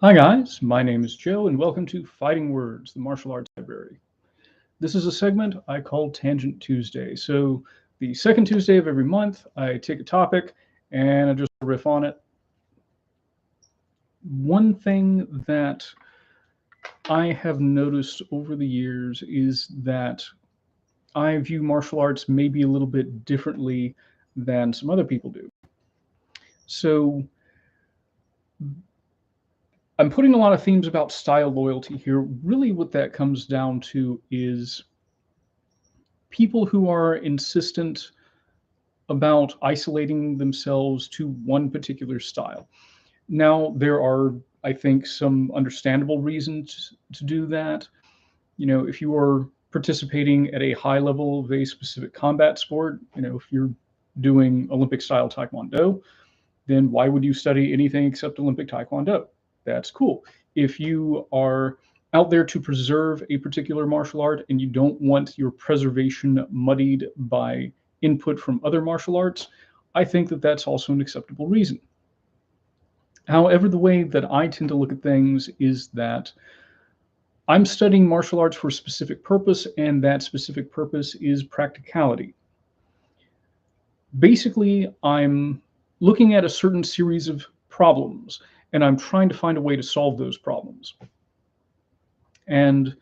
Hi guys, my name is Joe and welcome to Fighting Words, the martial arts library. This is a segment I call Tangent Tuesday. So the second Tuesday of every month, I take a topic and I just riff on it. One thing that I have noticed over the years is that I view martial arts maybe a little bit differently than some other people do. So I'm putting a lot of themes about style loyalty here. Really, what that comes down to is people who are insistent about isolating themselves to one particular style. Now, there are, I think, some understandable reasons to do that. You know, if you are participating at a high level of a specific combat sport, if you're doing Olympic style Taekwondo, then why would you study anything except Olympic Taekwondo? That's cool. If you are out there to preserve a particular martial art and you don't want your preservation muddied by input from other martial arts, I think that that's also an acceptable reason. However, the way that I tend to look at things is that I'm studying martial arts for a specific purpose, and that specific purpose is practicality. Basically, I'm looking at a certain series of problems, and I'm trying to find a way to solve those problems. And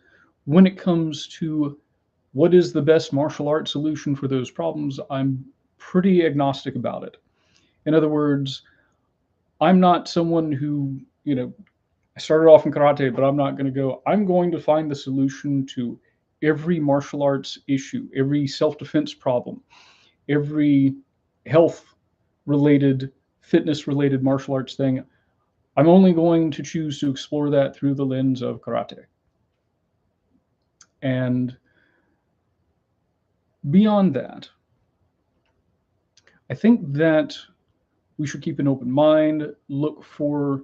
when it comes to what is the best martial art solution for those problems, I'm pretty agnostic about it. In other words, I'm not someone who, I started off in karate, but I'm not going to go, I'm going to find the solution to every martial arts issue, every self defense problem, every health related, fitness related martial arts thing. I'm only going to choose to explore that through the lens of karate. And beyond that, I think that we should keep an open mind, look for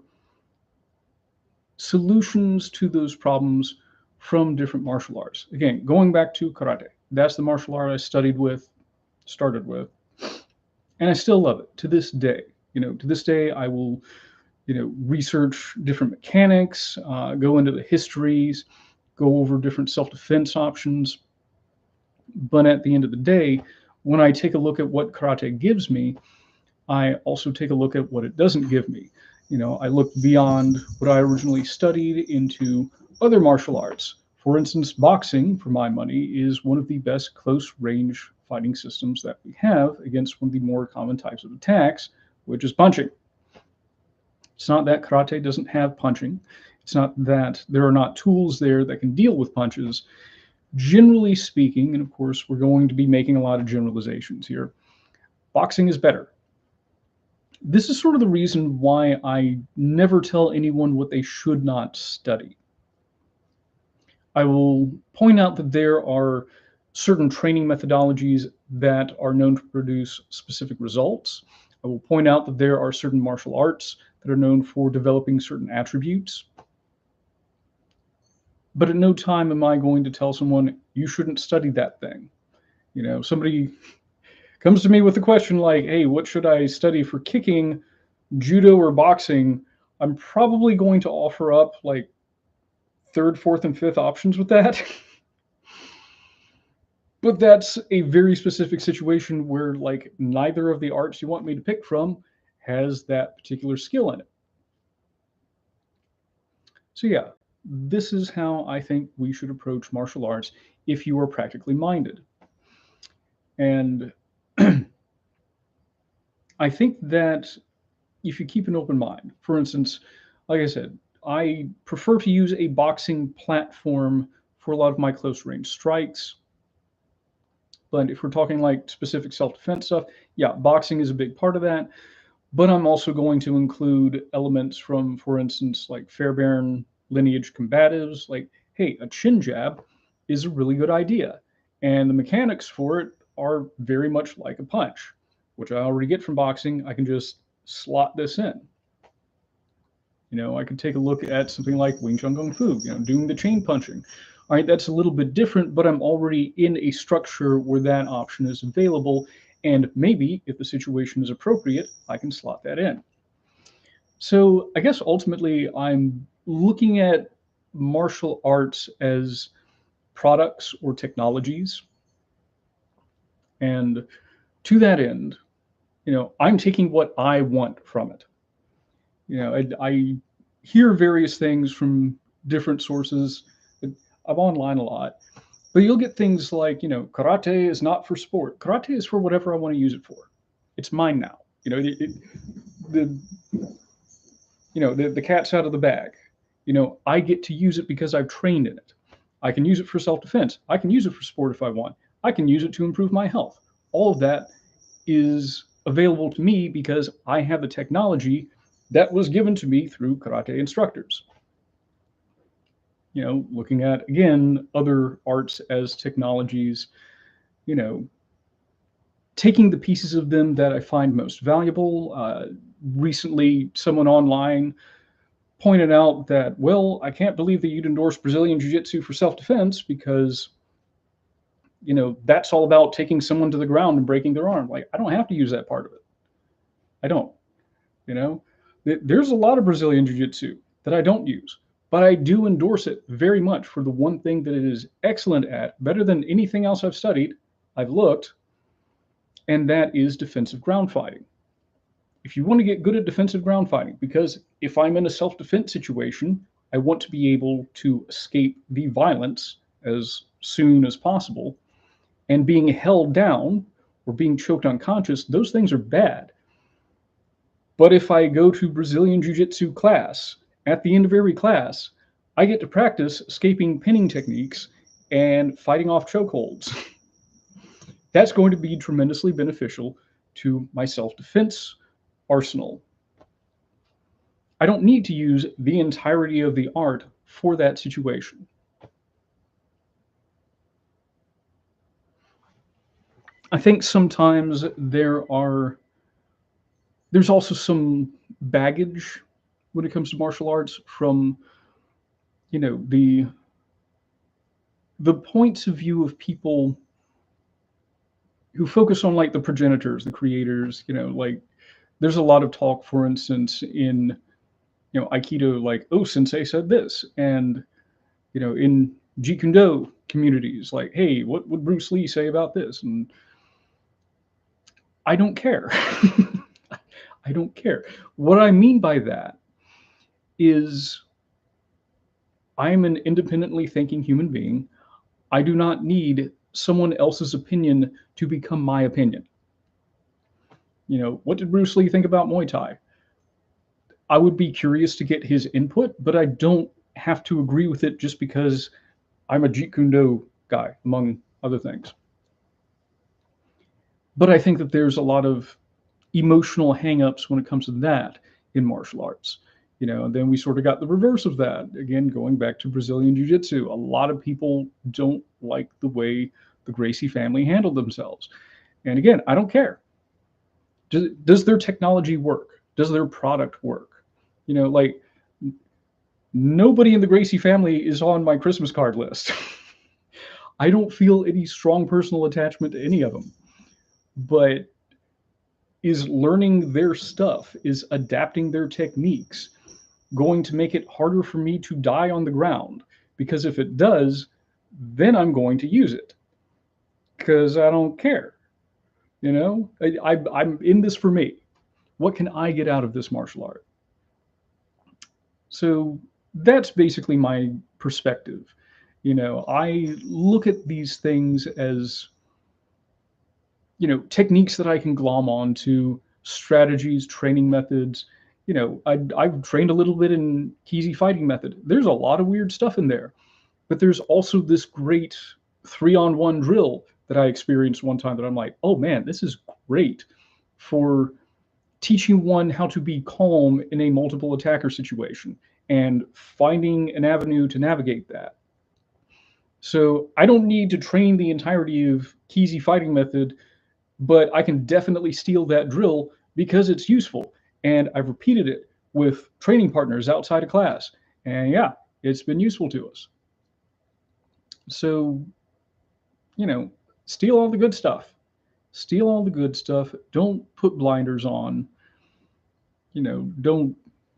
solutions to those problems from different martial arts. Again, going back to karate, that's the martial art I started with, and I still love it to this day. To this day, I will, research different mechanics, go into the histories, go over different self-defense options. But at the end of the day, when I take a look at what karate gives me, I also take a look at what it doesn't give me. I look beyond what I originally studied into other martial arts. For instance, boxing, for my money, is one of the best close range fighting systems that we have against one of the more common types of attacks, which is punching. It's not that karate doesn't have punching. It's not that there are not tools there that can deal with punches. Generally speaking, and of course, we're going to be making a lot of generalizations here, boxing is better. This is sort of the reason why I never tell anyone what they should not study. I will point out that there are certain training methodologies that are known to produce specific results. I will point out that there are certain martial arts that are known for developing certain attributes. But at no time am I going to tell someone, you shouldn't study that thing. Somebody comes to me with a question like, hey, what should I study for kicking, judo, or boxing? I'm probably going to offer up like third, fourth, and fifth options with that. But that's a very specific situation where like neither of the arts you want me to pick from has that particular skill in it. So yeah, this is how I think we should approach martial arts if you are practically minded. And I think that if you keep an open mind, for instance, like I said, I prefer to use a boxing platform for a lot of my close range strikes. But if we're talking like specific self-defense stuff, yeah, boxing is a big part of that. But I'm also going to include elements from, for instance, like Fairbairn lineage combatives. Like, hey, a chin jab is a really good idea. And the mechanics for it are very much like a punch, which I already get from boxing. I can just slot this in. I could take a look at something like Wing Chun Kung Fu, doing the chain punching. All right, that's a little bit different, but I'm already in a structure where that option is available. And maybe if the situation is appropriate, I can slot that in. So I guess ultimately I'm looking at martial arts as products or technologies. And to that end, I'm taking what I want from it. I hear various things from different sources. I'm online a lot, but you'll get things like, karate is not for sport. Karate is for whatever I want to use it for. It's mine now. The the cat's out of the bag. I get to use it because I've trained in it. I can use it for self-defense. I can use it for sport if I want. I can use it to improve my health. All of that is available to me because I have the technology that was given to me through karate instructors. Looking at, again, other arts as technologies, you know, taking the pieces of them that I find most valuable. Recently, someone online pointed out that, well, I can't believe that you'd endorse Brazilian Jiu Jitsu for self defense because, that's all about taking someone to the ground and breaking their arm. Like, I don't have to use that part of it. I don't. You know, there's a lot of Brazilian Jiu Jitsu that I don't use, but I do endorse it very much for the one thing that it is excellent at, better than anything else I've studied, I've looked, and that is defensive ground fighting. If you want to get good at defensive ground fighting, because if I'm in a self defense situation, I want to be able to escape the violence as soon as possible. And being held down or being choked unconscious, those things are bad. But if I go to Brazilian Jiu Jitsu class, at the end of every class, I get to practice escaping pinning techniques and fighting off chokeholds. That's going to be tremendously beneficial to my self defense arsenal. I don't need to use the entirety of the art for that situation. I think sometimes there's also some baggage when it comes to martial arts from, the points of view of people who focus on like the progenitors, the creators, like there's a lot of talk, for instance, in Aikido, like, oh, sensei said this, and in Jeet Kune Do communities, like, hey, what would Bruce Lee say about this? And I don't care. I don't care. What I mean by that is I'm an independently thinking human being. I do not need someone else's opinion to become my opinion. What did Bruce Lee think about Muay Thai? I would be curious to get his input, but I don't have to agree with it just because I'm a Jeet Kune Do guy, among other things. But I think that there's a lot of emotional hangups when it comes to that in martial arts. And then we sort of got the reverse of that. Again, going back to Brazilian Jiu Jitsu, a lot of people don't like the way the Gracie family handled themselves. And again, I don't care. Does their technology work? Does their product work? Like, nobody in the Gracie family is on my Christmas card list. I don't feel any strong personal attachment to any of them. But is learning their stuff, is adapting their techniques going to make it harder for me to die on the ground? Because if it does, then I'm going to use it because I don't care. I'm in this for me. What can I get out of this martial art? So that's basically my perspective. I look at these things as, techniques that I can glom on to, strategies, training methods. I've trained a little bit in Keezy fighting method. There's a lot of weird stuff in there, but there's also this great 3-on-1 drill that I experienced one time that I'm like, oh man, this is great for teaching one how to be calm in a multiple attacker situation and finding an avenue to navigate that. So I don't need to train the entirety of Keezy fighting method, but I can definitely steal that drill because it's useful. And I've repeated it with training partners outside of class. And yeah, it's been useful to us. So, steal all the good stuff. Steal all the good stuff. Don't put blinders on. Don't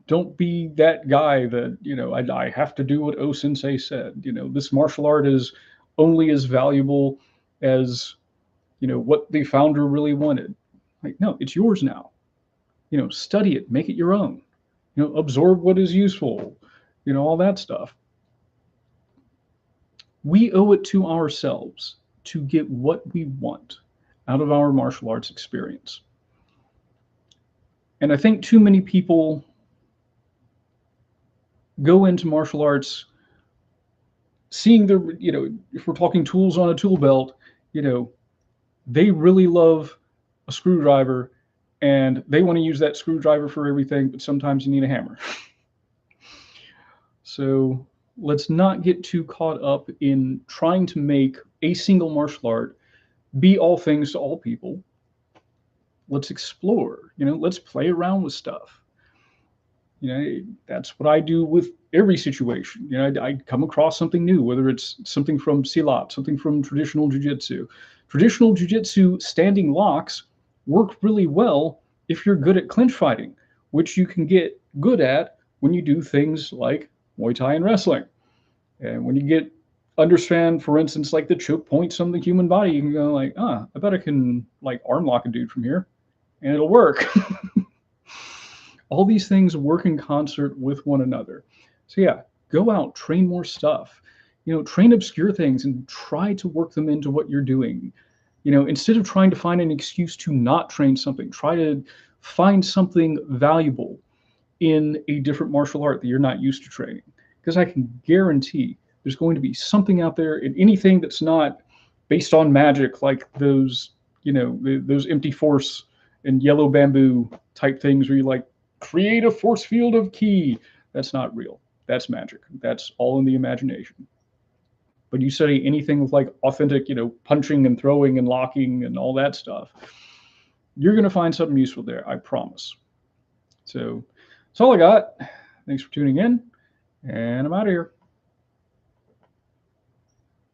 Don't be that guy that, I have to do what O Sensei said. This martial art is only as valuable as, what the founder really wanted. Like, no, it's yours now. Study it, make it your own. Absorb what is useful, all that stuff. We owe it to ourselves to get what we want out of our martial arts experience. And I think too many people go into martial arts seeing their, if we're talking tools on a tool belt, they really love a screwdriver and they want to use that screwdriver for everything, but sometimes you need a hammer. So let's not get too caught up in trying to make a single martial art be all things to all people. Let's explore, let's play around with stuff. That's what I do with every situation. I come across something new, whether it's something from silat, something from traditional jiu-jitsu. Traditional jiu-jitsu standing locks work really well if you're good at clinch fighting, which you can get good at when you do things like Muay Thai and wrestling. And when you understand, for instance, like the choke points on the human body, you can go like, I bet I can like arm lock a dude from here and it'll work. All these things work in concert with one another. So yeah, go out, train more stuff. Train obscure things and try to work them into what you're doing. Instead of trying to find an excuse to not train something, try to find something valuable in a different martial art that you're not used to training. Because I can guarantee there's going to be something out there in anything that's not based on magic, like those, those empty force and yellow bamboo type things where you like create a force field of ki. That's not real. That's magic. That's all in the imagination. But you study anything with like authentic, punching and throwing and locking and all that stuff, you're going to find something useful there, I promise. So that's all I got. Thanks for tuning in, and I'm out of here.